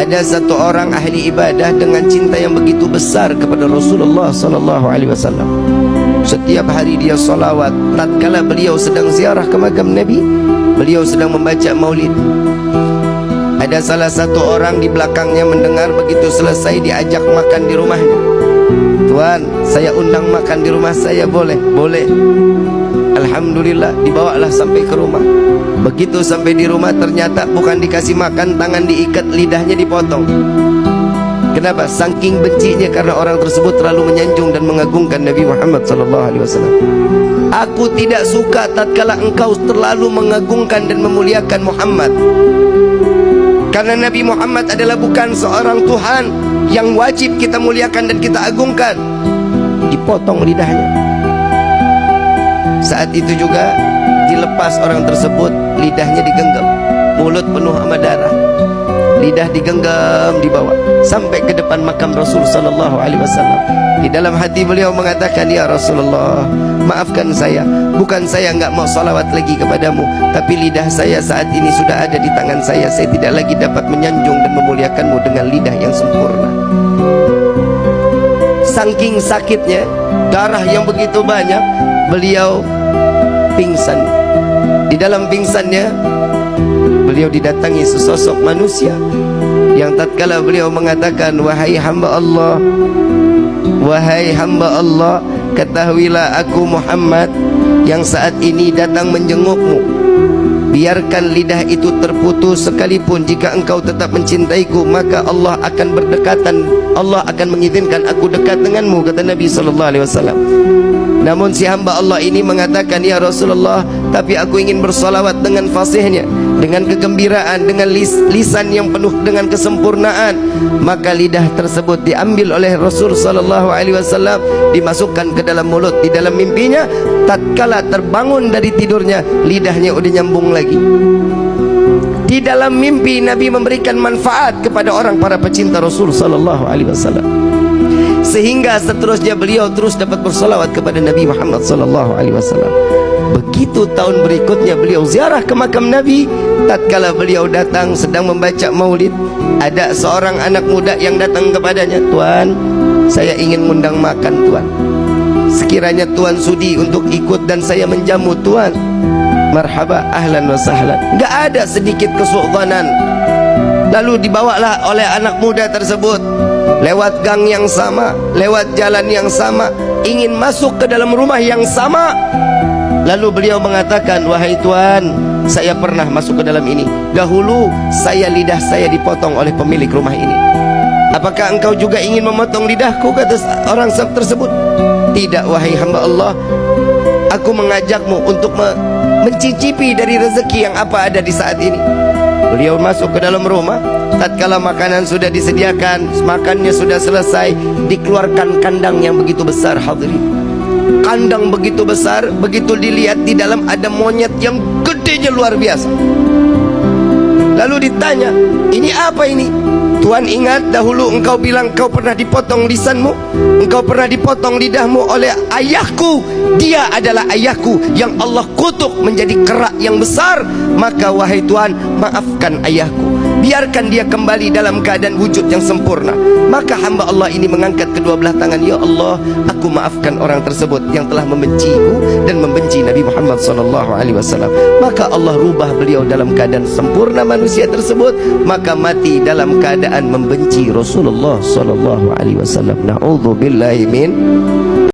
Ada satu orang ahli ibadah dengan cinta yang begitu besar kepada Rasulullah sallallahu alaihi wasallam. Setiap hari dia salawat. Tatkala beliau sedang ziarah ke makam Nabi, beliau sedang membaca maulid. Ada salah satu orang di belakangnya mendengar, begitu selesai diajak makan di rumahnya. Tuan, saya undang makan di rumah saya, boleh? Boleh. Alhamdulillah, dibawalah sampai ke rumah. Begitu sampai di rumah, ternyata bukan dikasih makan, tangan diikat, lidahnya dipotong. Kenapa? Saking bencinya karena orang tersebut terlalu menyanjung dan mengagungkan Nabi Muhammad SAW. Aku tidak suka tatkala engkau terlalu mengagungkan dan memuliakan Muhammad, karena Nabi Muhammad adalah bukan seorang Tuhan yang wajib kita muliakan dan kita agungkan. Dipotong lidahnya. Saat itu juga dilepas orang tersebut, lidahnya digenggam, mulut penuh sama darah, lidah digenggam, dibawa sampai ke depan makam Rasul sallallahu alaihi wasallam. Di dalam hati beliau mengatakan, ya Rasulullah, maafkan saya, bukan saya enggak mau salawat lagi kepadamu, tapi lidah saya saat ini sudah ada di tangan saya tidak lagi dapat menyanjung dan memuliakanmu dengan lidah yang sempurna. Saking sakitnya, darah yang begitu banyak, beliau pingsan. Di dalam pingsannya, beliau didatangi sesosok manusia yang tatkala beliau mengatakan, wahai hamba Allah, wahai hamba Allah, ketahuilah aku Muhammad yang saat ini datang menjengukmu. Biarkan lidah itu terputus sekalipun, jika engkau tetap mencintaiku, maka Allah akan berdekatan, Allah akan mengizinkan aku dekat denganmu, kata Nabi SAW. Namun si hamba Allah ini mengatakan, ya Rasulullah, tapi aku ingin bersalawat dengan fasihnya, dengan kegembiraan, dengan lisan yang penuh dengan kesempurnaan. Maka lidah tersebut diambil oleh Rasul SAW, dimasukkan ke dalam mulut. Di dalam mimpinya, tatkala terbangun dari tidurnya, lidahnya udah nyambung lagi. Di dalam mimpi Nabi memberikan manfaat kepada orang para pecinta Rasul SAW, sehingga seterusnya beliau terus dapat bersalawat kepada Nabi Muhammad SAW. Begitu tahun berikutnya beliau ziarah ke makam Nabi. Tatkala beliau datang sedang membaca maulid, ada seorang anak muda yang datang kepadanya, Tuan, saya ingin mengundang makan Tuan. Sekiranya Tuan sudi untuk ikut dan saya menjamu Tuan, marhaba, ahlan wa sahlan. Enggak ada sedikit kesultanan. Lalu dibawalah oleh anak muda tersebut lewat gang yang sama, lewat jalan yang sama, ingin masuk ke dalam rumah yang sama. Lalu beliau mengatakan, wahai Tuan, saya pernah masuk ke dalam ini. Dahulu lidah saya dipotong oleh pemilik rumah ini. Apakah engkau juga ingin memotong lidahku, kata orang tersebut. Tidak, wahai hamba Allah, aku mengajakmu untuk mencicipi dari rezeki yang apa ada di saat ini. Beliau masuk ke dalam rumah. Tatkala makanan sudah disediakan, makannya sudah selesai, dikeluarkan kandang yang begitu besar, hadirin. Kandang begitu besar, begitu dilihat di dalam ada monyet yang gedenya luar biasa. Lalu ditanya, ini apa ini? Tuan, ingat dahulu engkau bilang engkau pernah dipotong lisanmu, engkau pernah dipotong lidahmu oleh ayahku. Dia adalah ayahku yang Allah kutuk menjadi kerak yang besar. Maka wahai Tuan, maafkan ayahku, biarkan dia kembali dalam keadaan wujud yang sempurna. Maka hamba Allah ini mengangkat kedua belah tangan, ya Allah, aku maafkan orang tersebut yang telah membenciku dan membenci Nabi Muhammad SAW. Maka Allah rubah beliau dalam keadaan sempurna manusia tersebut, maka mati dalam keadaan membenci Rasulullah SAW. Na'udzubillahi min